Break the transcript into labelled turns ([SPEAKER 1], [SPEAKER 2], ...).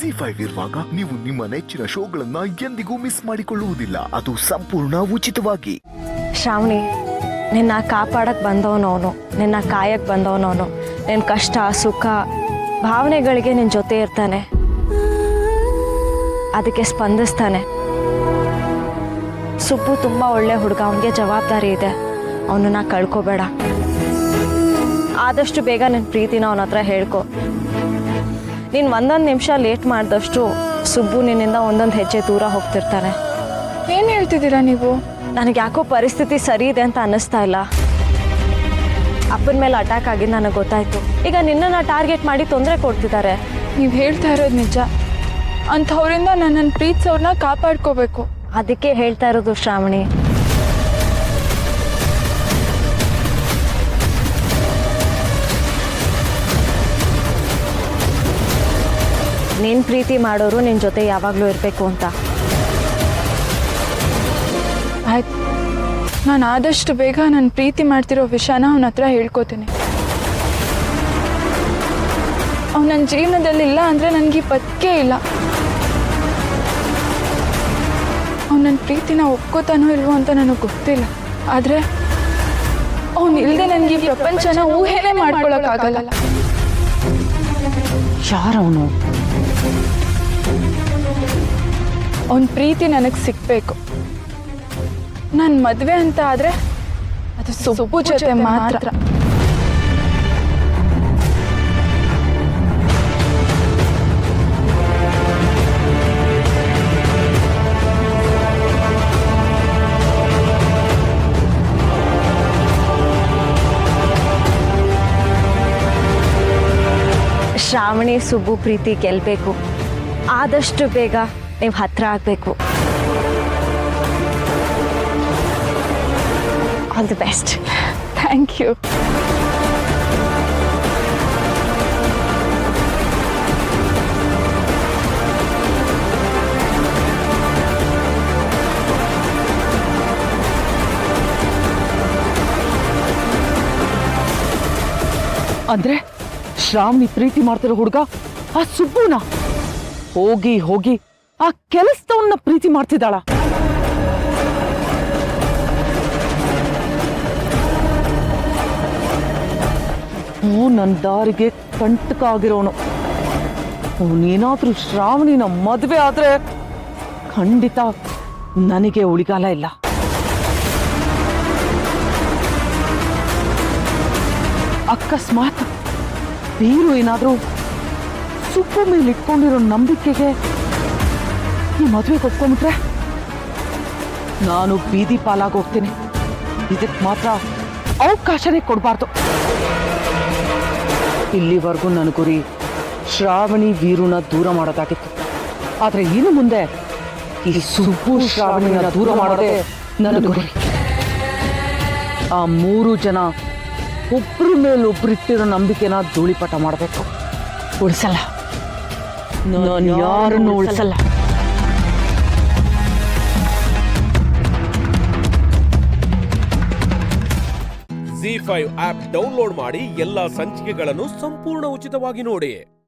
[SPEAKER 1] ಜಿ5 ಇರುವಾಗ ನೀವು ನಿಮ್ಮ ನೆಚ್ಚಿನ ಶೋಗಳನ್ನ ಎಂದಿಗೂ ಮಿಸ್ ಮಾಡಿಕೊಳ್ಳುವುದಿಲ್ಲ. ಅದು ಸಂಪೂರ್ಣ ಉಚಿತವಾಗಿ.
[SPEAKER 2] ಶ್ರಾವಣಿ, ನಿನ್ನ ಕಾಪಾಡಕ್ ಬಂದವನವನು, ನಿನ್ನ ಕಾಯಕ್ ಬಂದವನವನು, ನಿನ್ನ ಕಷ್ಟ ಸುಖ ಭಾವನೆಗಳಿಗೆ ನಿನ್ನ ಜೊತೆ ಇರ್ತಾನೆ, ಅದಕ್ಕೆ ಸ್ಪಂದಿಸ್ತಾನೆ. ಸುಬ್ಬು ತುಂಬ ಒಳ್ಳೆ ಹುಡುಗ, ಅವನಿಗೆ ಜವಾಬ್ದಾರಿ ಇದೆ. ಅವನನ್ನ ಕಳ್ಕೊಬೇಡ. ಆದಷ್ಟು ಬೇಗ ನಿನ್ನ ಪ್ರೀತಿನ ಅವನ ಹತ್ರ ಹೇಳ್ಕೊ. ನೀನು ಒಂದೊಂದು ನಿಮಿಷ ಲೇಟ್ ಮಾಡಿದಷ್ಟು ಸುಬ್ಬು ನಿನ್ನಿಂದ ಒಂದೊಂದು ಹೆಜ್ಜೆ ದೂರ ಹೋಗ್ತಿರ್ತಾನೆ.
[SPEAKER 3] ಏನು ಹೇಳ್ತಿದ್ದೀರಾ ನೀವು?
[SPEAKER 2] ನನಗೆ ಯಾಕೋ ಪರಿಸ್ಥಿತಿ ಸರಿ ಇದೆ ಅಂತ ಅನ್ನಿಸ್ತಾ ಇಲ್ಲ. ಅಪ್ಪನ ಮೇಲೆ ಅಟ್ಯಾಕ್ ಆಗಿದ್ದು ನನಗೆ ಗೊತ್ತಾಯ್ತು. ಈಗ ನಿನ್ನನ್ನು ಟಾರ್ಗೆಟ್ ಮಾಡಿ ತೊಂದರೆ ಕೊಡ್ತಿದ್ದಾರೆ.
[SPEAKER 3] ನೀವು ಹೇಳ್ತಾ ಇರೋದು ನಿಜ. ಅಂಥವ್ರಿಂದ ನನ್ನ ಪ್ರೀತಿಸೋರನ್ನ ಕಾಪಾಡ್ಕೋಬೇಕು.
[SPEAKER 2] ಅದಕ್ಕೆ ಹೇಳ್ತಾ ಇರೋದು ಶ್ರಾವಣಿ. ನೀನು ಪ್ರೀತಿ ಮಾಡೋರು ನಿನ್ನ ಜೊತೆ ಯಾವಾಗಲೂ ಇರಬೇಕು ಅಂತ.
[SPEAKER 3] ಆಯ್ತು, ನಾನು ಆದಷ್ಟು ಬೇಗ ನನ್ನ ಪ್ರೀತಿ ಮಾಡ್ತಿರೋ ವಿಷಯನ ಅವನ ಹತ್ರ ಹೇಳ್ಕೊತೀನಿ. ಅವ್ನು ನನ್ನ ಜೀವನದಲ್ಲಿಲ್ಲ ಅಂದರೆ ನನಗೆ ಬದುಕೇ ಇಲ್ಲ. ಅವ್ನು ನನ್ನ ಪ್ರೀತಿನ ಒಪ್ಕೋತಾನೋ ಇಲ್ವೋ ಅಂತ ನನಗೆ ಗೊತ್ತಿಲ್ಲ. ಆದರೆ ಅವನು ಇಲ್ಲದೆ ನನಗೆ ಈ ಪ್ರಪಂಚನ ಊಹೆನೇ ಮಾಡ್ಕೊಳಕ್ಕಾಗಲ್ಲ.
[SPEAKER 4] ಯಾರವನು?
[SPEAKER 3] ಅವನ ಪ್ರೀತಿ ನನಗೆ ಸಿಗಬೇಕು. ನನ್ನ ಮದುವೆ ಅಂತ ಆದರೆ ಅದು ಸುಬ್ಬು ಜೊತೆ ಮಾತ್ರ.
[SPEAKER 2] ಶ್ರಾವಣಿ ಸುಬ್ಬು ಪ್ರೀತಿ ಗೆಲ್ಲಬೇಕು. ಆದಷ್ಟು ಬೇಗ ನೀವು ಹತ್ರ ಆಗಬೇಕು. All the best.
[SPEAKER 3] Thank you.
[SPEAKER 4] ಅಂದ್ರೆ ಶ್ರಾವಣಿ ಪ್ರೀತಿ ಮಾಡ್ತಿರೋ ಹುಡುಗ ಆ ಸುಬ್ಬುನ ಹೋಗಿ ಹೋಗಿ ಆ ಕೆಲಸದವನ್ನ ಪ್ರೀತಿ ಮಾಡ್ತಿದ್ದಾಳ. ನನ್ನ ದಾರಿಗೆ ಕಂಟಕ ಆಗಿರೋನು. ಅವನೇನಾದ್ರೂ ಶ್ರಾವಣಿನ ಮದುವೆ ಆದ್ರೆ ಖಂಡಿತ ನನಗೆ ಉಳಿಗಾಲ ಇಲ್ಲ. ಅಕಸ್ಮಾತ್ ಬೀರು ಏನಾದ್ರೂ ಸುಬ್ಬು ಮೇಲೆ ಇಟ್ಕೊಂಡಿರೋ ನಂಬಿಕೆಗೆ ಈ ಮದುವೆಗೆ ಒಪ್ಕೊಂಡ್ಬಿಟ್ರೆ ನಾನು ಬೀದಿ ಪಾಲಾಗೋಗ್ತೀನಿ. ಇದಕ್ಕೆ ಮಾತ್ರ ಅವಕಾಶನೇ ಕೊಡಬಾರ್ದು. ಇಲ್ಲಿವರೆಗೂ ನನ್ನ ಗುರಿ ಶ್ರಾವಣಿ ವೀರುನ ದೂರ ಮಾಡೋದಾಗಿತ್ತು. ಆದ್ರೆ ಇನ್ನು ಮುಂದೆ ಈ ಸುಬ್ಬು ಶ್ರಾವಣಿನ ದೂರ ಮಾಡೋದೇ ನನ್ನ ಗುರಿ. ಆ 3 ಜನ ಒಬ್ಬರ ಮೇಲೊಬ್ಬರಿಟ್ಟಿರೋ ನಂಬಿಕೆನ ಧೂಳಿಪಟ ಮಾಡಬೇಕು. ಉಳಿಸಲ್ಲ, ನಾನು ಯಾರನ್ನು ಉಳಿಸಲ್ಲ.
[SPEAKER 5] ಜಿ5 ಆಪ್ ಡೌನ್ಲೋಡ್ ಮಾಡಿ ಎಲ್ಲಾ ಸಂಚಿಕೆಗಳನ್ನು ಸಂಪೂರ್ಣ ಉಚಿತವಾಗಿ ನೋಡಿ.